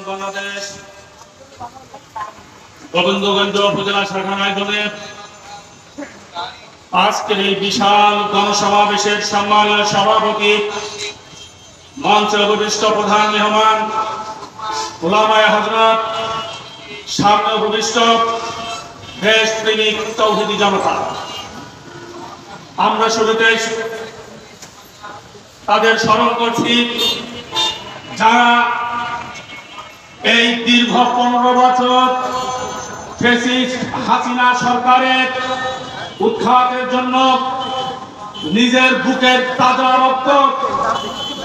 বাংলাদেশ গোবিন্দগঞ্জ উপজেলা শাখার আয়োজনে আজকের এই বিশাল গণসমাবেশের সম্মানীয় সভাপতি, মঞ্চে উপবিষ্ট প্রধান মেহমান, উলামায়ে হযরত, সামনে উপবিষ্ট দেশপ্রেমিক তৌহিদি জনতা। আমরা শুরুতে তাদের স্মরণ করছি যারা এই দীর্ঘ 15 বছর ফ্যাসিস্ট হাসিনা সরকারের উৎখাতের জন্য নিজের বুকের তাজা রক্ত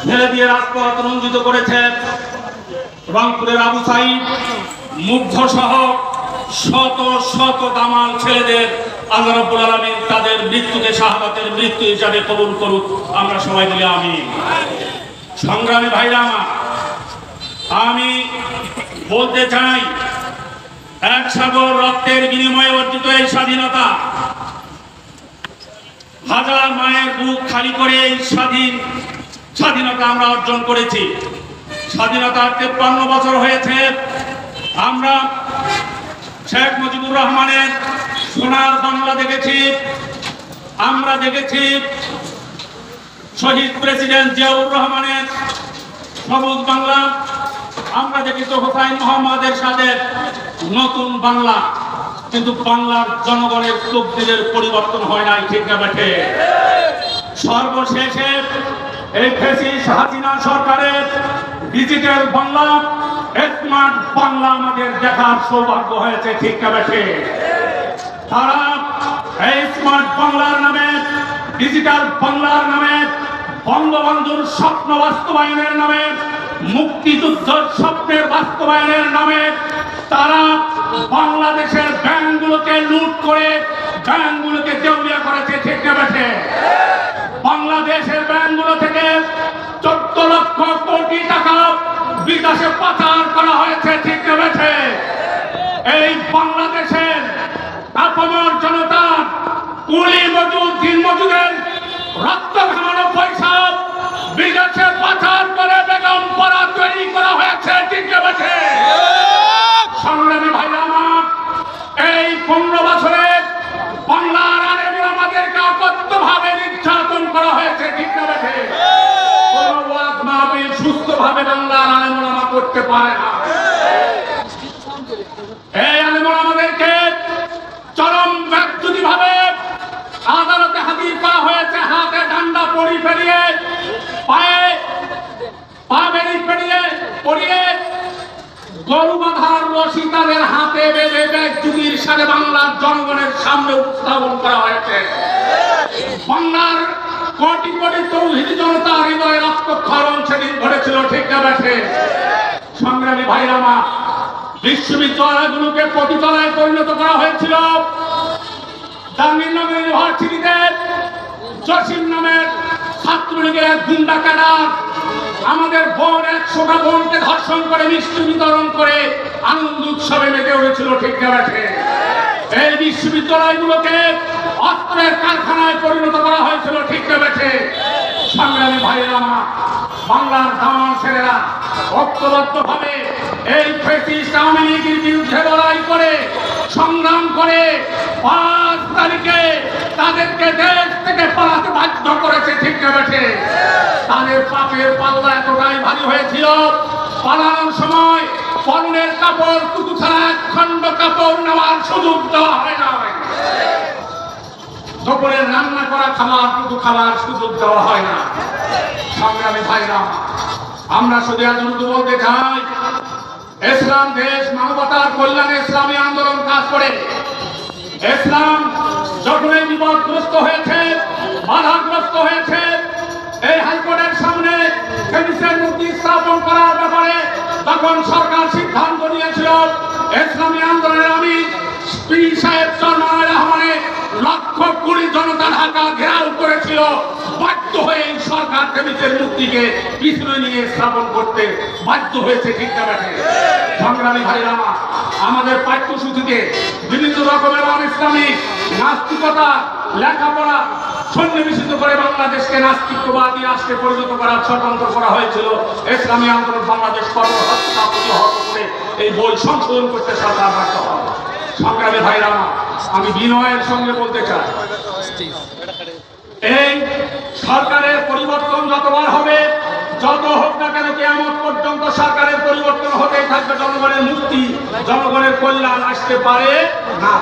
ঢেলে দিয়ে রাজপথ রঞ্জিত করেছে। রংপুরের আবু সাইদ, মুগ্ধ সহ শত শত দামাল ছেলেদের আল্লাহ রাব্বুল আলামিন তাদের মৃত্যুকে শাহাদাতের মৃত্যু হিসাবে কবুল করুক। আমরা সবাই বলি আমিন। সংগ্রামী ভাইরা আমার, আমি বলতে চাই, এক সাগর রক্তের বিনিময়ে অর্জিত এই স্বাধীনতা, হাজার মায়ের বুক খালি করে এই স্বাধীনতা আমরা অর্জন করেছি। স্বাধীনতার 53 বছর হয়েছে। আমরা শেখ মুজিবুর রহমানের সোনার বাংলা দেখেছি, আমরা দেখেছি শহীদ প্রেসিডেন্ট জিয়াউর রহমানের সবুজ বাংলা, আমরা দেখেছি হোসাইন মোহাম্মদের সাথে নতুন বাংলা। কিন্তু বাংলার জনগণের তকদিরের পরিবর্তন হয় নাই, ঠিক না বেঠে? সর্বশেষে এই ফ্যাসিস্ট হাসিনা সরকারের ডিজিটাল বাংলা, স্মার্ট বাংলা আমাদের দেখার সৌভাগ্য হয়েছে, ঠিক না বেঠে? তারা এই স্মার্ট বাংলার নামে, ডিজিটাল বাংলার নামে, বঙ্গবন্ধুর স্বপ্ন বাস্তবায়নের নামে, মুক্তিযুদ্ধের স্বপ্নের বাস্তবায়নের নামে তারা বাংলাদেশের ব্যাংকগুলোকে লুট করে ব্যাংকগুলোকে দেউলিয়া করেছে, ঠিক না বেঠে? বাংলাদেশের ব্যাংকগুলো থেকে 14 লক্ষ কোটি টাকা বিদেশে পাচার করা হয়েছে, ঠিক না বেঠে? এই বাংলাদেশের আপামর জনতা, কুলি মজুর, দিন মজুরের রক্ত ঘামানো পয়সা বিদেশে পাচার করে বেগম পাড়া তৈরি করা হয়েছে, ঠিক না বেঠে? সংগ্রামী ভাইরা আমার, এই 15 বছরে বাংলার আলেমরা আমাদেরকে অকথ্যভাবে নির্যাতন করা হয়েছে, ঠিক না বেঠে? কোন ওয়াজ মাহফিল সুস্থভাবে বাংলার আলেমরা করতে পারে না। এই আলেমরা আমাদেরকে চরম ব্যক্তিগত ভাবে আদালতে হাজির করা হয়েছে, হাতে ডান্ডা পড়ি ফেলিয়ে, পায়ে পা বেরিয়ে ফেলিয়ে পড়িয়ে গরু বাঁধার রশি তাদের হাতে বেঁধে ব্যক্তির সাথে বাংলার জনগণের সামনে উপস্থাপন করা হয়েছে। বাংলার কোটি কোটি তৌহিদি জনতা হৃদয়ে রক্তক্ষরণ সেদিন ঘটেছিল, ঠিক না বেঠে? সংগ্রামী ভাইরা আমার, বিশ্ববিদ্যালয়গুলোকে পতিতলায় পরিণত করা হয়েছিল। জাহাঙ্গীরনগর ইউনিভার্সিটিতে জসিম নামের ছাত্রলীগের গুন্ডা ক্যাডার আমাদের বোন 100টা বোনকে ধর্ষণ করে মিষ্টি বিতরণ করে আনন্দ উৎসবে মেতে উঠেছিল, ঠিক না বেঠে? এই বিশ্ববিদ্যালয়গুলোকে অস্ত্রের কারখানায় পরিণত করা হয়েছিল, ঠিক না বেঠে? সংগ্রামী ভাইরা আমার, বাংলার দামাল ছেলেরা ঐক্যবদ্ধভাবে এই ফ্যাসিস্ট আওয়ামী লীগের বিরুদ্ধে লড়াই করে সংগ্রাম করে 5 তারিখে তাদেরকে দেশ থেকে পালাতে বাধ্য করেছে, ঠিক না বেঠে? তাদের পাপের পাল্লা এতটাই ভারী হয়েছিল, পালানোর সময় পরনের কাপড় টুকু ছাড়া 1 খণ্ড কাপড় নেওয়ার সুযোগ দেওয়া হয় না। দুপুরের রান্না করা খাবার টুকু খাবার সুযোগ দেওয়া হয় না। সংগ্রামী ভাইরা, আমরা শুধু এতটুকু বলতে চাই, ইসলাম দেশ মানবতার কল্যাণে ইসলামী আন্দোলন কাজ করে। ইসলাম যখনই বিপদগ্রস্ত হয়েছে, বাধাগ্রস্ত হয়েছে, এই হাইকোর্টের সামনে ফেমিসের মূর্তি স্থাপন করার ব্যাপারে তখন সরকার সিদ্ধান্ত নিয়েছিল। ইসলামী আন্দোলনের আমির পীর সাহেব চরমনায় রহমানের লক্ষ কোটি জনতা ঢাকা ঘেরাও করেছিল। বাধ্য হয়ে এই সরকার ফেমিসের মূর্তিকে পিছনে নিয়ে স্থাপন করতে বাধ্য হয়েছে, ঠিক না বেঠে? সংগ্রামী ভাইরা আমার, আমাদের পাঠ্যসূচিতে বিভিন্ন রকমের অনিসলামিক নাস্তিকতা লেখাপড়া সন্নিবেশিত করে বাংলাদেশকে নাস্তিকবাদী রাষ্ট্রে পরিণত করার ষড়যন্ত্র করা হয়েছিল। ইসলামী আন্দোলন বাংলাদেশ কর্মহত্যা প্রতিহত করে এই বই সংশোধন করতে সরকার বাধ্য হবে। সংগ্রামী ভাইরা, আমি বিনয়ের সঙ্গে বলতে চাই, এই সরকারের পরিবর্তন যতবার হবে, যত হোক না কেন, কিয়ামত পর্যন্ত সরকারের পরিবর্তন হতেই থাকবে। জনগণের মুক্তি, জনগণের কল্যাণ আসতে পারে না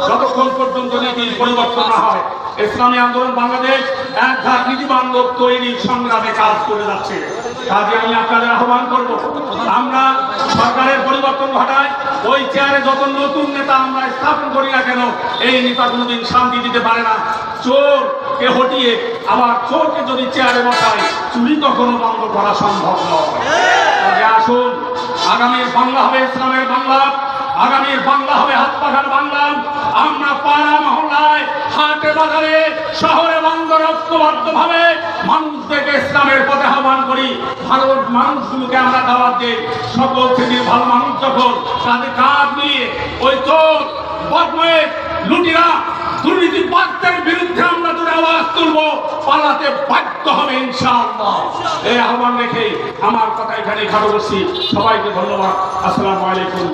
যতক্ষণ পর্যন্ত নীতির পরিবর্তন না হয়। ইসলামী আন্দোলন বাংলাদেশ এক ধাপ নীতিবান লোক তৈরির সংগ্রামে কাজ করে যাচ্ছে। কাজে আমি আপনাদের আহ্বান করব, আমরা সরকারের পরিবর্তন ঘটাই, ওই চেয়ারে যত নতুন নেতা আমরা স্থাপন করি না কেন, এই নেতা কোনোদিন শান্তি দিতে পারে না। চোরকে হটিয়ে আবার চোরকে যদি চেয়ারে বসায়, চুরি কখনো বন্ধ করা সম্ভব নয়। আসুন, আগামীর বাংলা হবে ইসলামের বাংলা, আগামীর বাংলা হবে হাত পাখার বাংলা। আমরা পাড়া মহল্লায়, হাটে বাজারে, শহরে বন্দরে ঐক্যবদ্ধভাবে মানুষদেরকে ইসলামের পথে আহ্বান করি। ভালো মানুষগুলোকে আমরা দাওয়াত দিই, সকল শ্রেণীর ভালো মানুষ যখন তাদের কাজ নিয়ে ওই চোর, বদমাইশ, লুটিরা, দুর্নীতিবাজদের বিরুদ্ধে আমরা যদি আওয়াজ তুলব, পালাতে বাধ্য হবে ইনশাআল্লাহ। এই আহ্বান রেখে আমার কথা এখানে খাটো করছি। সবাইকে ধন্যবাদ। আসসালামু আলাইকুম।